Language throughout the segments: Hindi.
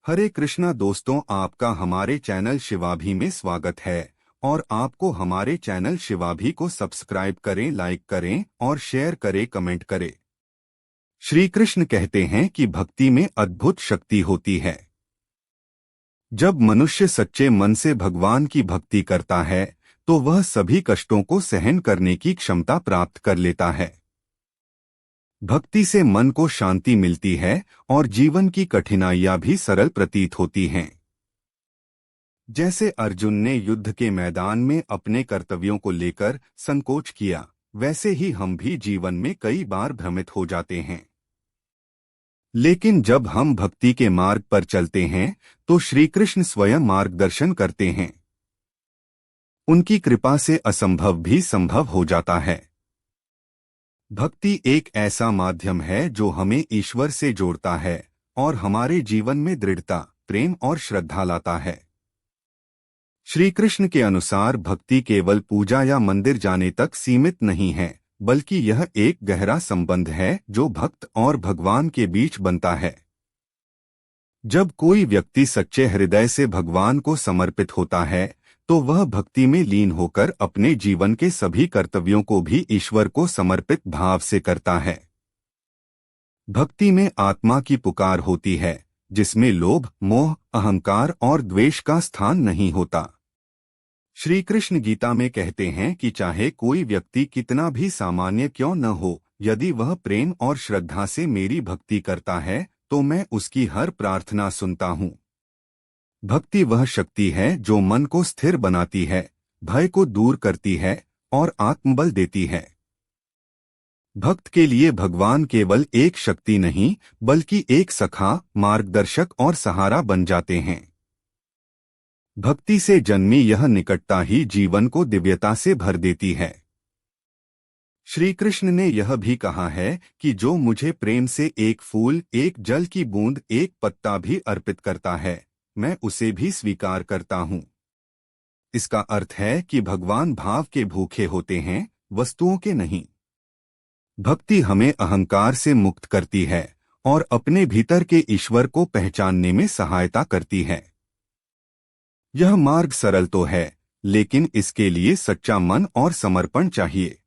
हरे कृष्णा दोस्तों, आपका हमारे चैनल शिवाभी में स्वागत है और आपको हमारे चैनल शिवाभी को सब्सक्राइब करें, लाइक करें और शेयर करें, कमेंट करें। श्री कृष्ण कहते हैं कि भक्ति में अद्भुत शक्ति होती है। जब मनुष्य सच्चे मन से भगवान की भक्ति करता है तो वह सभी कष्टों को सहन करने की क्षमता प्राप्त कर लेता है। भक्ति से मन को शांति मिलती है और जीवन की कठिनाइयां भी सरल प्रतीत होती हैं। जैसे अर्जुन ने युद्ध के मैदान में अपने कर्तव्यों को लेकर संकोच किया, वैसे ही हम भी जीवन में कई बार भ्रमित हो जाते हैं। लेकिन जब हम भक्ति के मार्ग पर चलते हैं तो श्री कृष्ण स्वयं मार्गदर्शन करते हैं। उनकी कृपा से असंभव भी संभव हो जाता है। भक्ति एक ऐसा माध्यम है जो हमें ईश्वर से जोड़ता है और हमारे जीवन में दृढ़ता, प्रेम और श्रद्धा लाता है। श्री कृष्ण के अनुसार भक्ति केवल पूजा या मंदिर जाने तक सीमित नहीं है, बल्कि यह एक गहरा संबंध है जो भक्त और भगवान के बीच बनता है। जब कोई व्यक्ति सच्चे हृदय से भगवान को समर्पित होता है तो वह भक्ति में लीन होकर अपने जीवन के सभी कर्तव्यों को भी ईश्वर को समर्पित भाव से करता है। भक्ति में आत्मा की पुकार होती है, जिसमें लोभ, मोह, अहंकार और द्वेष का स्थान नहीं होता। श्री कृष्ण गीता में कहते हैं कि चाहे कोई व्यक्ति कितना भी सामान्य क्यों न हो, यदि वह प्रेम और श्रद्धा से मेरी भक्ति करता है तो मैं उसकी हर प्रार्थना सुनता हूँ। भक्ति वह शक्ति है जो मन को स्थिर बनाती है, भय को दूर करती है और आत्मबल देती है। भक्त के लिए भगवान केवल एक शक्ति नहीं, बल्कि एक सखा, मार्गदर्शक और सहारा बन जाते हैं। भक्ति से जन्मी यह निकटता ही जीवन को दिव्यता से भर देती है। श्री कृष्ण ने यह भी कहा है कि जो मुझे प्रेम से एक फूल, एक जल की बूंद, एक पत्ता भी अर्पित करता है, मैं उसे भी स्वीकार करता हूँ। इसका अर्थ है कि भगवान भाव के भूखे होते हैं, वस्तुओं के नहीं। भक्ति हमें अहंकार से मुक्त करती है और अपने भीतर के ईश्वर को पहचानने में सहायता करती है। यह मार्ग सरल तो है, लेकिन इसके लिए सच्चा मन और समर्पण चाहिए।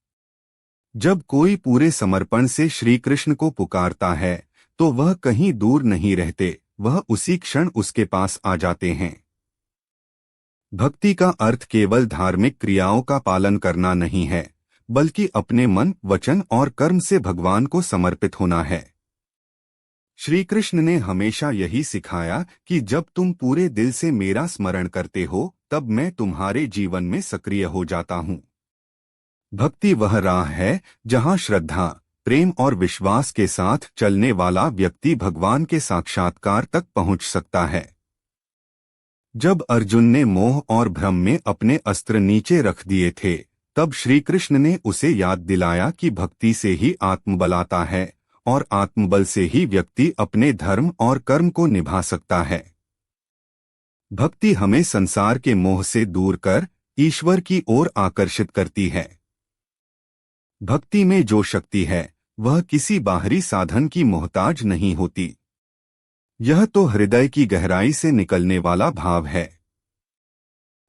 जब कोई पूरे समर्पण से श्री कृष्ण को पुकारता है तो वह कहीं दूर नहीं रहते, वह उसी क्षण उसके पास आ जाते हैं। भक्ति का अर्थ केवल धार्मिक क्रियाओं का पालन करना नहीं है, बल्कि अपने मन, वचन और कर्म से भगवान को समर्पित होना है। श्री कृष्ण ने हमेशा यही सिखाया कि जब तुम पूरे दिल से मेरा स्मरण करते हो तब मैं तुम्हारे जीवन में सक्रिय हो जाता हूँ। भक्ति वह राह है जहाँ श्रद्धा, प्रेम और विश्वास के साथ चलने वाला व्यक्ति भगवान के साक्षात्कार तक पहुंच सकता है। जब अर्जुन ने मोह और भ्रम में अपने अस्त्र नीचे रख दिए थे, तब श्री कृष्ण ने उसे याद दिलाया कि भक्ति से ही आत्मबल आता है और आत्मबल से ही व्यक्ति अपने धर्म और कर्म को निभा सकता है। भक्ति हमें संसार के मोह से दूर कर ईश्वर की ओर आकर्षित करती है। भक्ति में जो शक्ति है वह किसी बाहरी साधन की मोहताज नहीं होती। यह तो हृदय की गहराई से निकलने वाला भाव है।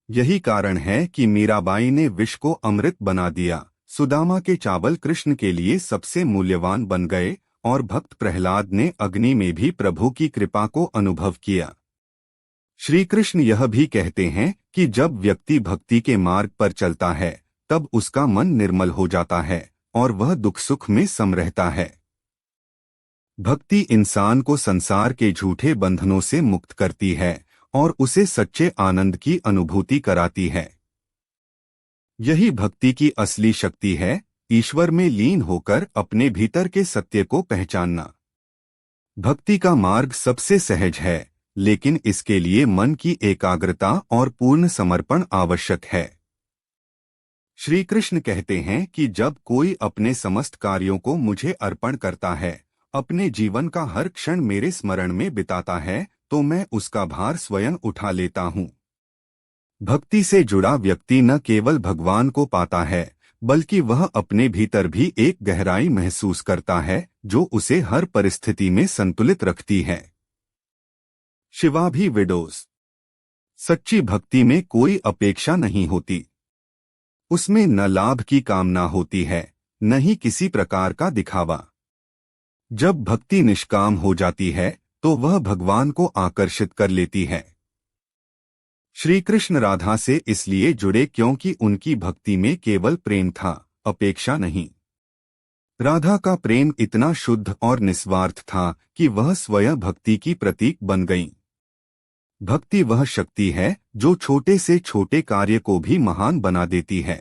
यही कारण है कि मीराबाई ने विष को अमृत बना दिया, सुदामा के चावल कृष्ण के लिए सबसे मूल्यवान बन गए और भक्त प्रहलाद ने अग्नि में भी प्रभु की कृपा को अनुभव किया। श्री कृष्ण यह भी कहते हैं कि जब व्यक्ति भक्ति के मार्ग पर चलता है तब उसका मन निर्मल हो जाता है और वह दुख सुख में सम रहता है। भक्ति इंसान को संसार के झूठे बंधनों से मुक्त करती है और उसे सच्चे आनंद की अनुभूति कराती है। यही भक्ति की असली शक्ति है, ईश्वर में लीन होकर अपने भीतर के सत्य को पहचानना। भक्ति का मार्ग सबसे सहज है, लेकिन इसके लिए मन की एकाग्रता और पूर्ण समर्पण आवश्यक है। श्री कृष्ण कहते हैं कि जब कोई अपने समस्त कार्यों को मुझे अर्पण करता है, अपने जीवन का हर क्षण मेरे स्मरण में बिताता है, तो मैं उसका भार स्वयं उठा लेता हूँ। भक्ति से जुड़ा व्यक्ति न केवल भगवान को पाता है, बल्कि वह अपने भीतर भी एक गहराई महसूस करता है जो उसे हर परिस्थिति में संतुलित रखती है। शिवाभी विडोज। सच्ची भक्ति में कोई अपेक्षा नहीं होती। उसमें न लाभ की कामना होती है, न ही किसी प्रकार का दिखावा। जब भक्ति निष्काम हो जाती है तो वह भगवान को आकर्षित कर लेती है। श्री कृष्ण राधा से इसलिए जुड़े क्योंकि उनकी भक्ति में केवल प्रेम था, अपेक्षा नहीं। राधा का प्रेम इतना शुद्ध और निस्वार्थ था कि वह स्वयं भक्ति की प्रतीक बन गईं। भक्ति वह शक्ति है जो छोटे से छोटे कार्य को भी महान बना देती है।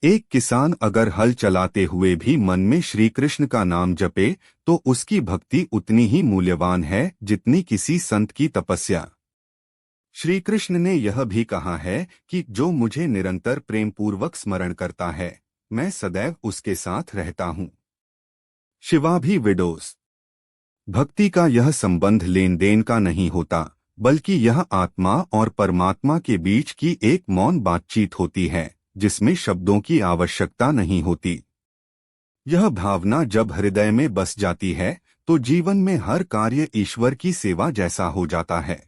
एक किसान अगर हल चलाते हुए भी मन में श्री कृष्ण का नाम जपे तो उसकी भक्ति उतनी ही मूल्यवान है जितनी किसी संत की तपस्या। श्री कृष्ण ने यह भी कहा है कि जो मुझे निरंतर प्रेम पूर्वक स्मरण करता है, मैं सदैव उसके साथ रहता हूँ। शिवाभी विडोज। भक्ति का यह संबंध लेन देन का नहीं होता, बल्कि यह आत्मा और परमात्मा के बीच की एक मौन बातचीत होती है, जिसमें शब्दों की आवश्यकता नहीं होती। यह भावना जब हृदय में बस जाती है तो जीवन में हर कार्य ईश्वर की सेवा जैसा हो जाता है।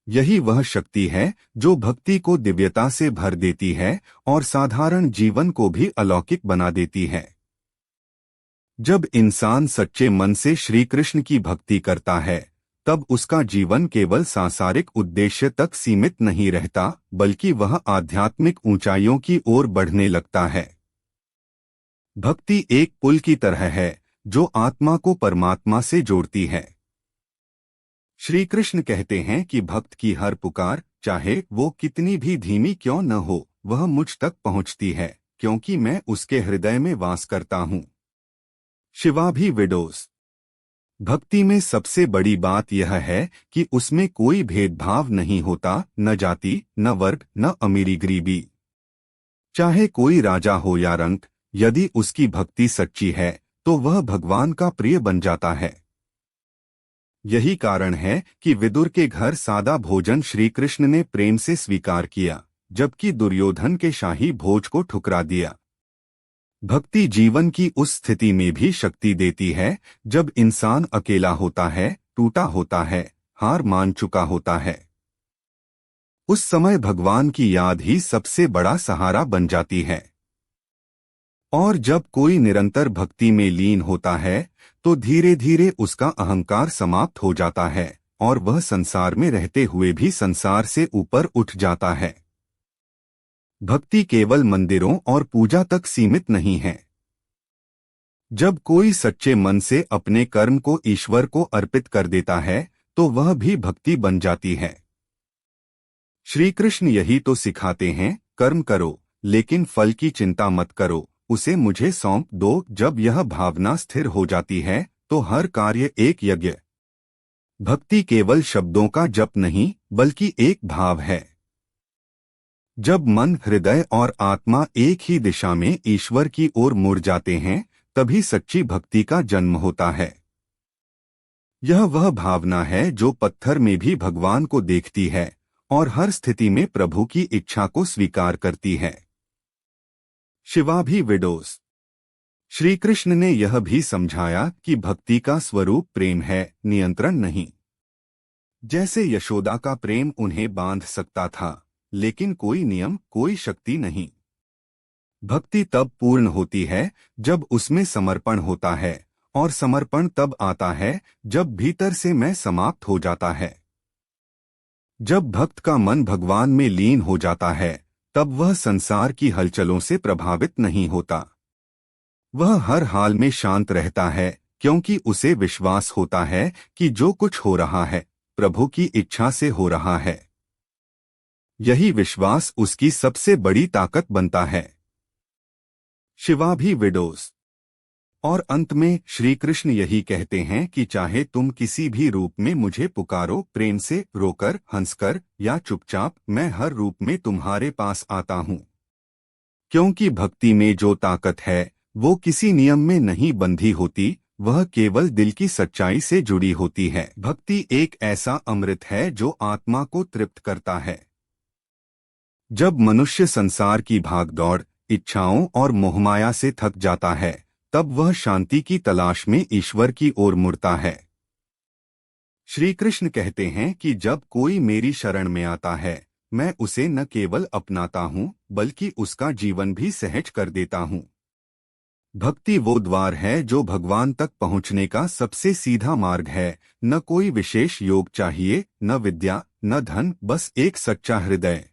यही वह शक्ति है जो भक्ति को दिव्यता से भर देती है और साधारण जीवन को भी अलौकिक बना देती है। जब इंसान सच्चे मन से श्री कृष्ण की भक्ति करता है, तब उसका जीवन केवल सांसारिक उद्देश्य तक सीमित नहीं रहता, बल्कि वह आध्यात्मिक ऊंचाइयों की ओर बढ़ने लगता है। भक्ति एक पुल की तरह है जो आत्मा को परमात्मा से जोड़ती है। श्री कृष्ण कहते हैं कि भक्त की हर पुकार, चाहे वो कितनी भी धीमी क्यों न हो, वह मुझ तक पहुंचती है, क्योंकि मैं उसके हृदय में वास करता हूँ। शिवाभी विडोज। भक्ति में सबसे बड़ी बात यह है कि उसमें कोई भेदभाव नहीं होता, न जाति, न वर्ग, न अमीरी गरीबी। चाहे कोई राजा हो या रंक, यदि उसकी भक्ति सच्ची है तो वह भगवान का प्रिय बन जाता है। यही कारण है कि विदुर के घर सादा भोजन श्री कृष्ण ने प्रेम से स्वीकार किया, जबकि दुर्योधन के शाही भोज को ठुकरा दिया। भक्ति जीवन की उस स्थिति में भी शक्ति देती है जब इंसान अकेला होता है, टूटा होता है, हार मान चुका होता है। उस समय भगवान की याद ही सबसे बड़ा सहारा बन जाती है। और जब कोई निरंतर भक्ति में लीन होता है तो धीरे धीरे उसका अहंकार समाप्त हो जाता है और वह संसार में रहते हुए भी संसार से ऊपर उठ जाता है। भक्ति केवल मंदिरों और पूजा तक सीमित नहीं है। जब कोई सच्चे मन से अपने कर्म को ईश्वर को अर्पित कर देता है तो वह भी भक्ति बन जाती है। श्री कृष्ण यही तो सिखाते हैं, कर्म करो लेकिन फल की चिंता मत करो, उसे मुझे सौंप दो। जब यह भावना स्थिर हो जाती है तो हर कार्य एक यज्ञ। भक्ति केवल शब्दों का जप नहीं, बल्कि एक भाव है। जब मन, हृदय और आत्मा एक ही दिशा में ईश्वर की ओर मुड़ जाते हैं, तभी सच्ची भक्ति का जन्म होता है। यह वह भावना है जो पत्थर में भी भगवान को देखती है और हर स्थिति में प्रभु की इच्छा को स्वीकार करती है। शिवाभी विडोज। श्री कृष्ण ने यह भी समझाया कि भक्ति का स्वरूप प्रेम है, नियंत्रण नहीं। जैसे यशोदा का प्रेम उन्हें बांध सकता था, लेकिन कोई नियम, कोई शक्ति नहीं। भक्ति तब पूर्ण होती है जब उसमें समर्पण होता है, और समर्पण तब आता है जब भीतर से मैं समाप्त हो जाता है। जब भक्त का मन भगवान में लीन हो जाता है, तब वह संसार की हलचलों से प्रभावित नहीं होता। वह हर हाल में शांत रहता है, क्योंकि उसे विश्वास होता है कि जो कुछ हो रहा है प्रभु की इच्छा से हो रहा है। यही विश्वास उसकी सबसे बड़ी ताकत बनता है। शिवाभी विडोज। और अंत में श्री कृष्ण यही कहते हैं कि चाहे तुम किसी भी रूप में मुझे पुकारो, प्रेम से, रोकर, हंसकर या चुपचाप, मैं हर रूप में तुम्हारे पास आता हूँ। क्योंकि भक्ति में जो ताकत है वो किसी नियम में नहीं बंधी होती, वह केवल दिल की सच्चाई से जुड़ी होती है। भक्ति एक ऐसा अमृत है जो आत्मा को तृप्त करता है। जब मनुष्य संसार की भागदौड़, इच्छाओं और मोहमाया से थक जाता है, तब वह शांति की तलाश में ईश्वर की ओर मुड़ता है। श्री कृष्ण कहते हैं कि जब कोई मेरी शरण में आता है, मैं उसे न केवल अपनाता हूँ बल्कि उसका जीवन भी सहज कर देता हूँ। भक्ति वो द्वार है जो भगवान तक पहुँचने का सबसे सीधा मार्ग है। न कोई विशेष योग चाहिए, न विद्या, न धन, बस एक सच्चा हृदय।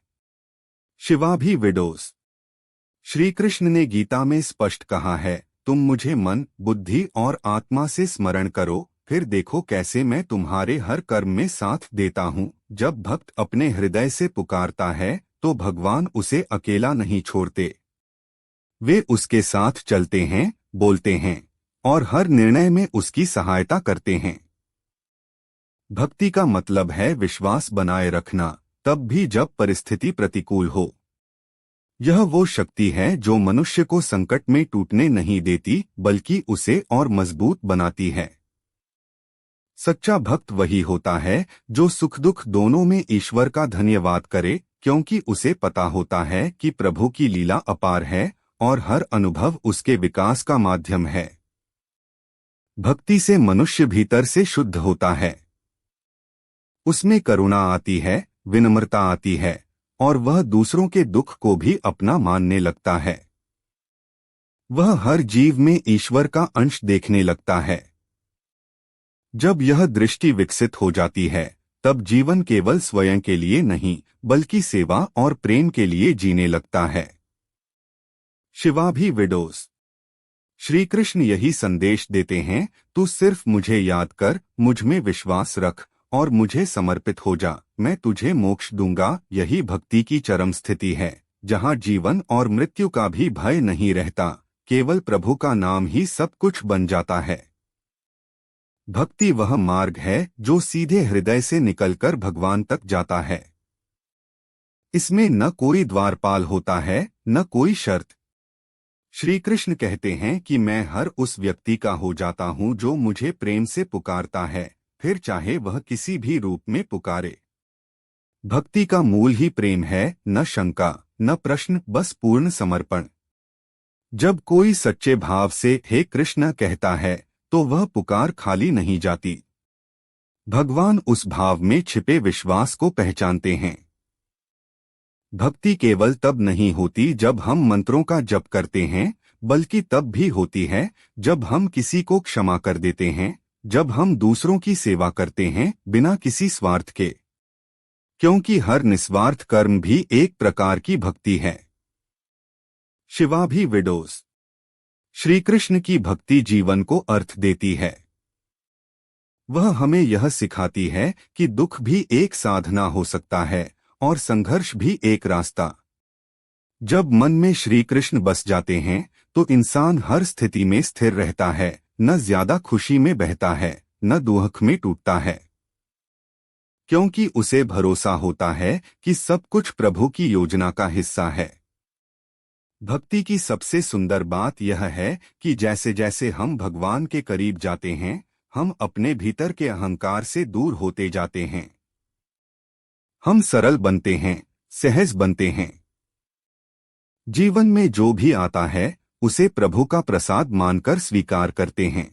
शिवाभी विडोस। श्री कृष्ण ने गीता में स्पष्ट कहा है, तुम मुझे मन, बुद्धि और आत्मा से स्मरण करो, फिर देखो कैसे मैं तुम्हारे हर कर्म में साथ देता हूँ। जब भक्त अपने हृदय से पुकारता है तो भगवान उसे अकेला नहीं छोड़ते। वे उसके साथ चलते हैं, बोलते हैं और हर निर्णय में उसकी सहायता करते हैं। भक्ति का मतलब है विश्वास बनाए रखना, तब भी जब परिस्थिति प्रतिकूल हो। यह वो शक्ति है जो मनुष्य को संकट में टूटने नहीं देती बल्कि उसे और मजबूत बनाती है। सच्चा भक्त वही होता है जो सुख दुख दोनों में ईश्वर का धन्यवाद करे, क्योंकि उसे पता होता है कि प्रभु की लीला अपार है और हर अनुभव उसके विकास का माध्यम है। भक्ति से मनुष्य भीतर से शुद्ध होता है। उसमें करुणा आती है, विनम्रता आती है और वह दूसरों के दुख को भी अपना मानने लगता है। वह हर जीव में ईश्वर का अंश देखने लगता है। जब यह दृष्टि विकसित हो जाती है, तब जीवन केवल स्वयं के लिए नहीं बल्कि सेवा और प्रेम के लिए जीने लगता है। शिवाभी विडोस। श्री कृष्ण यही संदेश देते हैं, तू सिर्फ मुझे याद कर, मुझ में विश्वास रख और मुझे समर्पित हो जा, मैं तुझे मोक्ष दूंगा। यही भक्ति की चरम स्थिति है, जहाँ जीवन और मृत्यु का भी भय नहीं रहता, केवल प्रभु का नाम ही सब कुछ बन जाता है। भक्ति वह मार्ग है जो सीधे हृदय से निकलकर भगवान तक जाता है। इसमें न कोई द्वारपाल होता है, न कोई शर्त। श्री कृष्ण कहते हैं कि मैं हर उस व्यक्ति का हो जाता हूँ जो मुझे प्रेम से पुकारता है, फिर चाहे वह किसी भी रूप में पुकारे। भक्ति का मूल ही प्रेम है, न शंका, न प्रश्न, बस पूर्ण समर्पण। जब कोई सच्चे भाव से हे कृष्ण कहता है तो वह पुकार खाली नहीं जाती। भगवान उस भाव में छिपे विश्वास को पहचानते हैं। भक्ति केवल तब नहीं होती जब हम मंत्रों का जप करते हैं, बल्कि तब भी होती है जब हम किसी को क्षमा कर देते हैं, जब हम दूसरों की सेवा करते हैं बिना किसी स्वार्थ के, क्योंकि हर निस्वार्थ कर्म भी एक प्रकार की भक्ति है। शिवाभी विडोस। श्री कृष्ण की भक्ति जीवन को अर्थ देती है। वह हमें यह सिखाती है कि दुख भी एक साधना हो सकता है और संघर्ष भी एक रास्ता। जब मन में श्री कृष्ण बस जाते हैं तो इंसान हर स्थिति में स्थिर रहता है, न ज्यादा खुशी में बहता है, न दुख में टूटता है, क्योंकि उसे भरोसा होता है कि सब कुछ प्रभु की योजना का हिस्सा है। भक्ति की सबसे सुंदर बात यह है कि जैसे जैसे हम भगवान के करीब जाते हैं, हम अपने भीतर के अहंकार से दूर होते जाते हैं। हम सरल बनते हैं, सहज बनते हैं। जीवन में जो भी आता है उसे प्रभु का प्रसाद मानकर स्वीकार करते हैं।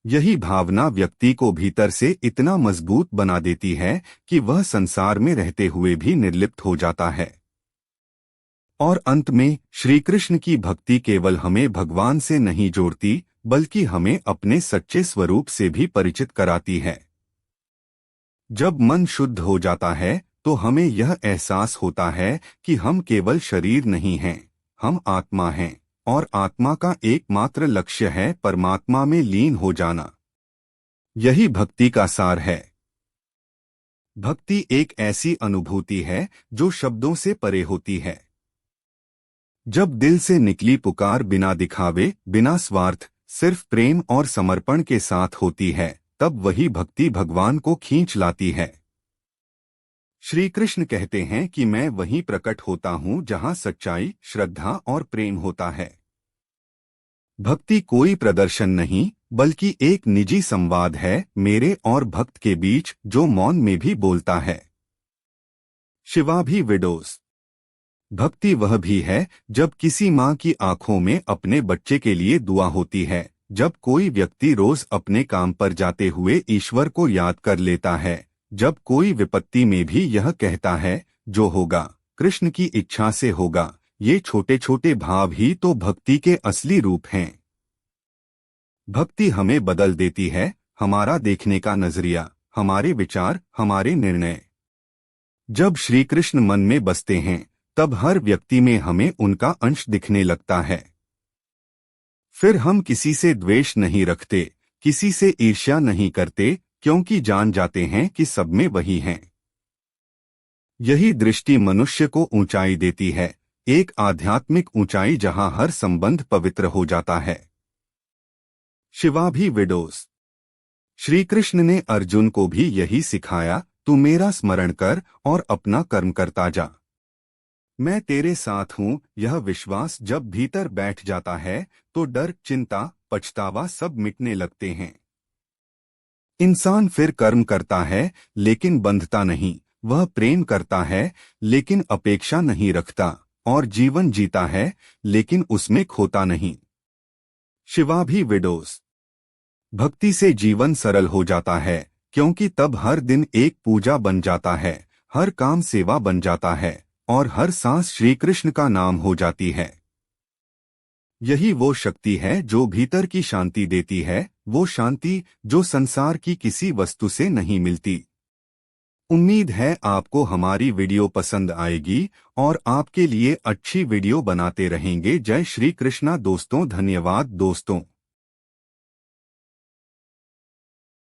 यही भावना व्यक्ति को भीतर से इतना मजबूत बना देती है कि वह संसार में रहते हुए भी निर्लिप्त हो जाता है। और अंत में श्री कृष्ण की भक्ति केवल हमें भगवान से नहीं जोड़ती बल्कि हमें अपने सच्चे स्वरूप से भी परिचित कराती है। जब मन शुद्ध हो जाता है तो हमें यह एहसास होता है कि हम केवल शरीर नहीं हैं, हम आत्मा हैं और आत्मा का एकमात्र लक्ष्य है परमात्मा में लीन हो जाना। यही भक्ति का सार है। भक्ति एक ऐसी अनुभूति है जो शब्दों से परे होती है। जब दिल से निकली पुकार बिना दिखावे, बिना स्वार्थ, सिर्फ प्रेम और समर्पण के साथ होती है, तब वही भक्ति भगवान को खींच लाती है। श्री कृष्ण कहते हैं कि मैं वहीं प्रकट होता हूँ जहाँ सच्चाई, श्रद्धा और प्रेम होता है। भक्ति कोई प्रदर्शन नहीं बल्कि एक निजी संवाद है मेरे और भक्त के बीच, जो मौन में भी बोलता है। शिवाभी विडोस। भक्ति वह भी है जब किसी माँ की आंखों में अपने बच्चे के लिए दुआ होती है, जब कोई व्यक्ति रोज अपने काम पर जाते हुए ईश्वर को याद कर लेता है, जब कोई विपत्ति में भी यह कहता है जो होगा कृष्ण की इच्छा से होगा, ये छोटे छोटे भाव ही तो भक्ति के असली रूप हैं। भक्ति हमें बदल देती है, हमारा देखने का नजरिया, हमारे विचार, हमारे निर्णय। जब श्री कृष्ण मन में बसते हैं तब हर व्यक्ति में हमें उनका अंश दिखने लगता है। फिर हम किसी से द्वेष नहीं रखते, किसी से ईर्ष्या नहीं करते, क्योंकि जान जाते हैं कि सब में वही हैं। यही दृष्टि मनुष्य को ऊंचाई देती है, एक आध्यात्मिक ऊंचाई जहां हर संबंध पवित्र हो जाता है। शिवाभी विडोज। श्री कृष्ण ने अर्जुन को भी यही सिखाया, तू मेरा स्मरण कर और अपना कर्म करता जा। मैं तेरे साथ हूं, यह विश्वास जब भीतर बैठ जाता है तो डर, चिंता, पछतावा सब मिटने लगते हैं। इंसान फिर कर्म करता है लेकिन बंधता नहीं, वह प्रेम करता है लेकिन अपेक्षा नहीं रखता, और जीवन जीता है लेकिन उसमें खोता नहीं। शिवाभी विडोज। भक्ति से जीवन सरल हो जाता है, क्योंकि तब हर दिन एक पूजा बन जाता है, हर काम सेवा बन जाता है और हर सांस श्री कृष्ण का नाम हो जाती है। यही वो शक्ति है जो भीतर की शांति देती है, वो शांति जो संसार की किसी वस्तु से नहीं मिलती। उम्मीद है आपको हमारी वीडियो पसंद आएगी और आपके लिए अच्छी वीडियो बनाते रहेंगे। जय श्री कृष्णा दोस्तों, धन्यवाद दोस्तों।